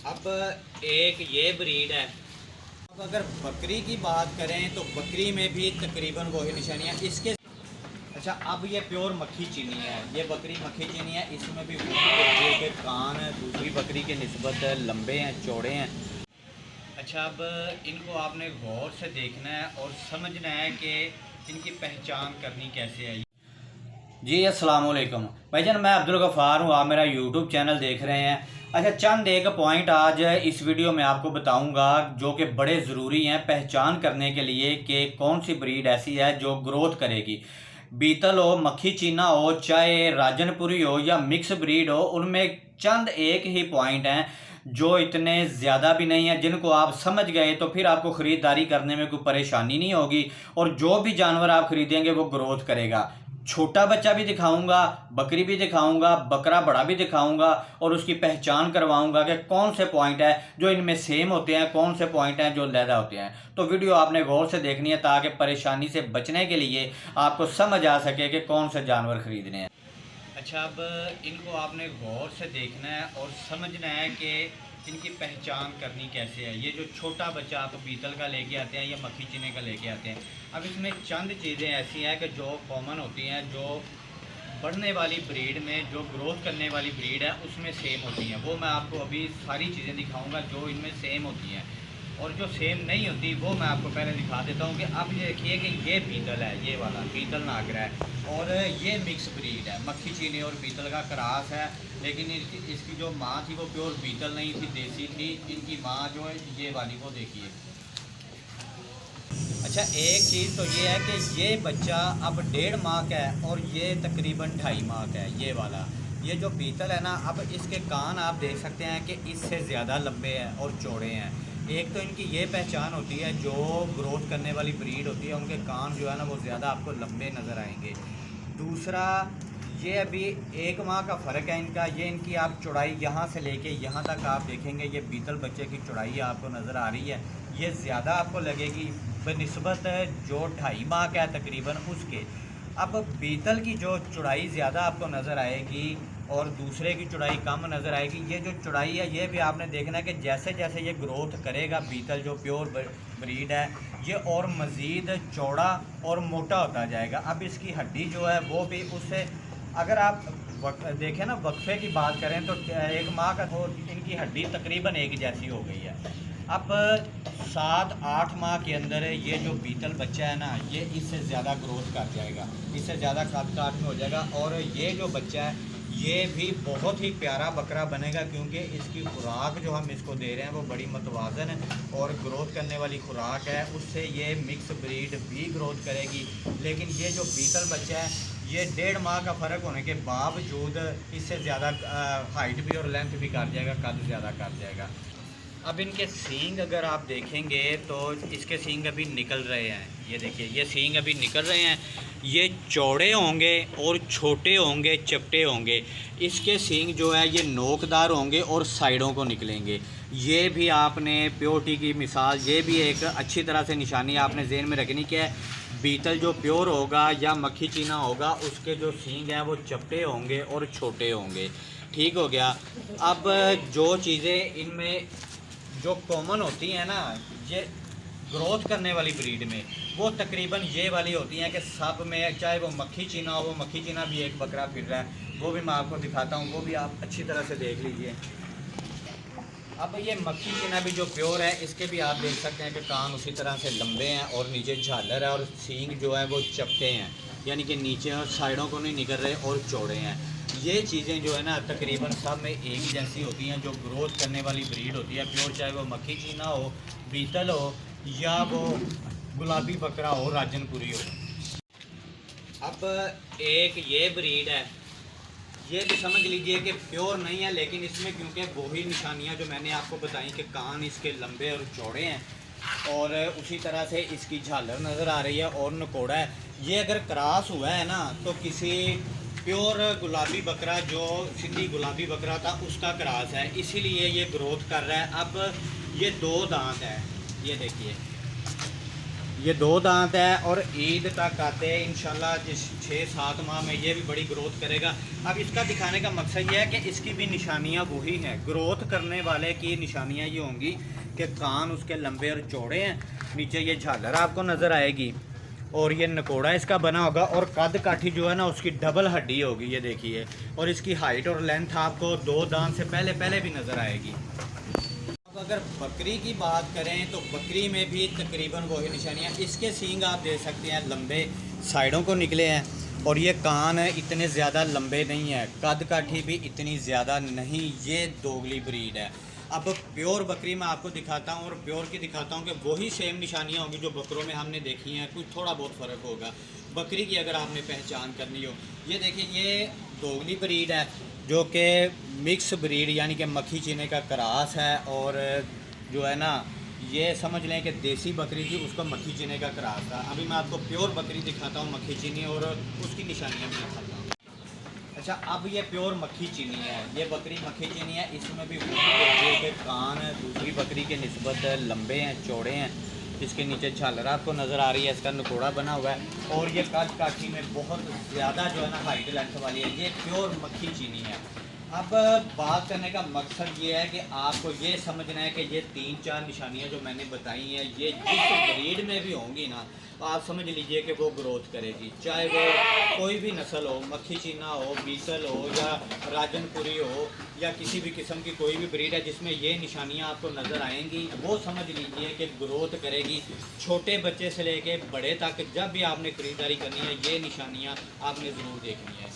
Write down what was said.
अब एक ये ब्रीड है। अब अगर बकरी की बात करें तो बकरी में भी तकरीबन वही निशानियाँ इसके। अच्छा, अब ये प्योर मक्खी चीनी है, ये बकरी मक्खी चीनी है। इसमें भी देखिए कि कान दूसरी बकरी के निस्बत लंबे हैं, चौड़े हैं। अच्छा, अब इनको आपने गौर से देखना है और समझना है कि इनकी पहचान करनी कैसे है। जी अस्सलाम वालेकुम भाईजान, मैं अब्दुल गफ़ार हूँ, आप मेरा यूट्यूब चैनल देख रहे हैं। अच्छा, चंद एक पॉइंट आज इस वीडियो में आपको बताऊंगा जो कि बड़े ज़रूरी हैं पहचान करने के लिए कि कौन सी ब्रीड ऐसी है जो ग्रोथ करेगी। बीतल हो, मक्खी चीना हो, चाहे राजनपुरी हो या मिक्स ब्रीड हो, उनमें चंद एक ही पॉइंट हैं जो इतने ज़्यादा भी नहीं है, जिनको आप समझ गए तो फिर आपको ख़रीदारी करने में कोई परेशानी नहीं होगी और जो भी जानवर आप ख़रीदेंगे वो ग्रोथ करेगा। छोटा बच्चा भी दिखाऊंगा, बकरी भी दिखाऊंगा, बकरा बड़ा भी दिखाऊंगा और उसकी पहचान करवाऊंगा कि कौन से पॉइंट है जो इनमें सेम होते हैं, कौन से पॉइंट हैं जो अलग होते हैं। तो वीडियो आपने गौर से देखनी है ताकि परेशानी से बचने के लिए आपको समझ आ सके कि कौन से जानवर खरीदने हैं। अच्छा, अब इनको आपने गौर से देखना है और समझना है कि इनकी पहचान करनी कैसे है। ये जो छोटा बच्चा आप बीतल का लेके आते हैं या मक्खी चीने का लेके आते हैं, अब इसमें चंद चीज़ें ऐसी हैं कि जो कॉमन होती हैं, जो बढ़ने वाली ब्रीड में, जो ग्रोथ करने वाली ब्रीड है उसमें सेम होती हैं। वो मैं आपको अभी सारी चीज़ें दिखाऊंगा जो इनमें सेम होती हैं, और जो सेम नहीं होती वो मैं आपको पहले दिखा देता हूँ। कि आप ये देखिए कि ये बीतल है, ये वाला बीतल नागरा है, और ये मिक्स ब्रीड है, मक्खी चीनी और बीतल का क्रॉस है। लेकिन इसकी जो माँ थी वो प्योर बीतल नहीं थी, देसी थी। इनकी माँ जो है ये वाली, वो देखिए। अच्छा, एक चीज़ तो ये है कि ये बच्चा अब 1.5 माह का है और ये तकरीबन 2.5 माह का है, ये वाला। ये जो बीतल है ना, अब इसके कान आप देख सकते हैं कि इससे ज़्यादा लंबे हैं और चौड़े हैं। एक तो इनकी ये पहचान होती है, जो ग्रोथ करने वाली ब्रीड होती है उनके कान जो है ना वो ज़्यादा आपको लंबे नज़र आएंगे। दूसरा, ये अभी 1 माह का फ़र्क है इनका। ये इनकी आप चौड़ाई यहाँ से लेके यहाँ तक आप देखेंगे, ये बीतल बच्चे की चौड़ाई आपको नज़र आ रही है, ये ज़्यादा आपको लगेगी बनिस्बत जो 2.5 माह का है तकरीबन उसके। अब बीतल की जो चौड़ाई ज़्यादा आपको नज़र आएगी और दूसरे की चौड़ाई कम नज़र आएगी। ये जो चौड़ाई है ये भी आपने देखना है कि जैसे जैसे ये ग्रोथ करेगा, बीतल जो प्योर ब्रीड है ये और मज़ीद चौड़ा और मोटा होता जाएगा। अब इसकी हड्डी जो है वो भी उससे, अगर आप देखें ना, वक्फे की बात करें तो 1 माह का तो इनकी हड्डी तकरीबन एक जैसी हो गई है। अब 7-8 माह के अंदर ये जो बीतल बच्चा है ना, ये इससे ज़्यादा ग्रोथ कर जाएगा, इससे ज़्यादा कद काट में हो जाएगा। और ये जो बच्चा है ये भी बहुत ही प्यारा बकरा बनेगा, क्योंकि इसकी खुराक जो हम इसको दे रहे हैं वो बड़ी मतवाज़न है और ग्रोथ करने वाली खुराक है, उससे ये मिक्स ब्रीड भी ग्रोथ करेगी। लेकिन ये जो बीतल बच्चा है ये 1.5 माह का फ़र्क होने के बावजूद इससे ज़्यादा हाइट भी और लेंथ भी कर जाएगा, कद ज़्यादा कर जाएगा। अब इनके सींग अगर आप देखेंगे तो इसके सींग अभी निकल रहे हैं, ये देखिए, ये सींग अभी निकल रहे हैं। ये चौड़े होंगे और छोटे होंगे, चपटे होंगे। इसके सींग जो है ये नोकदार होंगे और साइडों को निकलेंगे। ये भी आपने प्योरिटी की मिसाल, ये भी एक अच्छी तरह से निशानी आपने ज़हन में रखनी कि बीतल जो प्योर होगा या मक्खी चीना होगा उसके जो सींग हैं वो चपटे होंगे और छोटे होंगे। ठीक हो गया। अब जो चीज़ें इनमें जो कॉमन होती हैं ना, ये ग्रोथ करने वाली ब्रीड में, वो तकरीबन ये वाली होती हैं कि सब में, चाहे वो मक्खी चीना हो, वो मक्खी चीना भी एक बकरा फिर रहा है, वो भी मैं आपको दिखाता हूँ, वो भी आप अच्छी तरह से देख लीजिए। अब ये मक्खी चीना भी जो प्योर है, इसके भी आप देख सकते हैं कि कान उसी तरह से लंबे हैं और नीचे झालर है और सींग जो है वो चपटे हैं, यानी कि नीचे और साइडों को नहीं निकल रहे और चौड़े हैं। ये चीज़ें जो है ना तकरीबन सब में एक जैसी होती हैं, जो ग्रोथ करने वाली ब्रीड होती है प्योर, चाहे वो मक्खी चीना हो, बीतल हो या वो गुलाबी बकरा हो, राजनपुरी हो। अब एक ये ब्रीड है, ये भी समझ लीजिए कि प्योर नहीं है, लेकिन इसमें क्योंकि वही निशानियां जो मैंने आपको बताई कि कान इसके लंबे और चौड़े हैं और उसी तरह से इसकी झालर नज़र आ रही है और नकोड़ा है। ये अगर क्रॉस हुआ है ना तो किसी प्योर गुलाबी बकरा, जो सिंधी गुलाबी बकरा था, उसका क्रॉस है, इसीलिए ये ग्रोथ कर रहा है। अब ये 2 दांत है, ये देखिए, ये 2 दांत है और ईद तक आते हैं इंशाल्लाह। जिस 6-7 माह में ये भी बड़ी ग्रोथ करेगा। अब इसका दिखाने का मकसद ये है कि इसकी भी निशानियाँ वही हैं। ग्रोथ करने वाले की निशानियाँ ये होंगी कि कान उसके लंबे और चौड़े हैं, नीचे ये झालर आपको नज़र आएगी और ये नकोड़ा इसका बना होगा और कद काठी जो है ना उसकी डबल हड्डी होगी, ये देखिए। और इसकी हाइट और लेंथ आपको 2 दांत से पहले भी नज़र आएगी। अब अगर बकरी की बात करें तो बकरी में भी तकरीबन वही निशानियाँ। इसके सींग आप देख सकते हैं लंबे साइडों को निकले हैं और ये कान इतने ज़्यादा लंबे नहीं है, कद काठी भी इतनी ज़्यादा नहीं। ये दोगली ब्रीड है। अब प्योर बकरी मैं आपको दिखाता हूँ और प्योर की दिखाता हूँ कि वही सेम निशानियाँ होंगी जो बकरों में हमने देखी हैं, कुछ थोड़ा बहुत फ़र्क होगा। बकरी की अगर आपने पहचान करनी हो, ये देखिए ये दोगली ब्रीड है जो कि मिक्स ब्रीड यानी कि मक्खी चीने का क्रॉस है। और जो है ना ये समझ लें कि देसी बकरी थी, उसको मक्खी चीने का क्रॉस था। अभी मैं आपको प्योर बकरी दिखाता हूँ मक्खी चीनी और उसकी निशानियाँ भी दिखाता हूँ। अच्छा, अब ये प्योर मक्खी चीनी है। ये बकरी मक्खी चीनी है। इसमें भी वही के कान दूसरी बकरी के निस्बत लंबे हैं, चौड़े हैं। इसके नीचे झालर आपको नज़र आ रही है, इसका नकोड़ा बना हुआ है और ये कद काठी में बहुत ज़्यादा जो है ना हाइट लेंथ वाली है। ये प्योर मक्खी चीनी है। अब बात करने का मकसद ये है कि आपको ये समझना है कि ये 3-4 निशानियाँ जो मैंने बताई हैं ये जिस ब्रीड में भी होंगी ना तो आप समझ लीजिए कि वो ग्रोथ करेगी। चाहे वो कोई भी नस्ल हो, मक्खी चीना हो, बीटल हो या राजनपुरी हो या किसी भी किस्म की कोई भी ब्रीड है जिसमें ये निशानियाँ आपको नज़र आएंगी, वो समझ लीजिए कि ग्रोथ करेगी। छोटे बच्चे से लेके बड़े तक जब भी आपने ख़रीदारी करनी है ये निशानियाँ आपने ज़रूर देखनी है।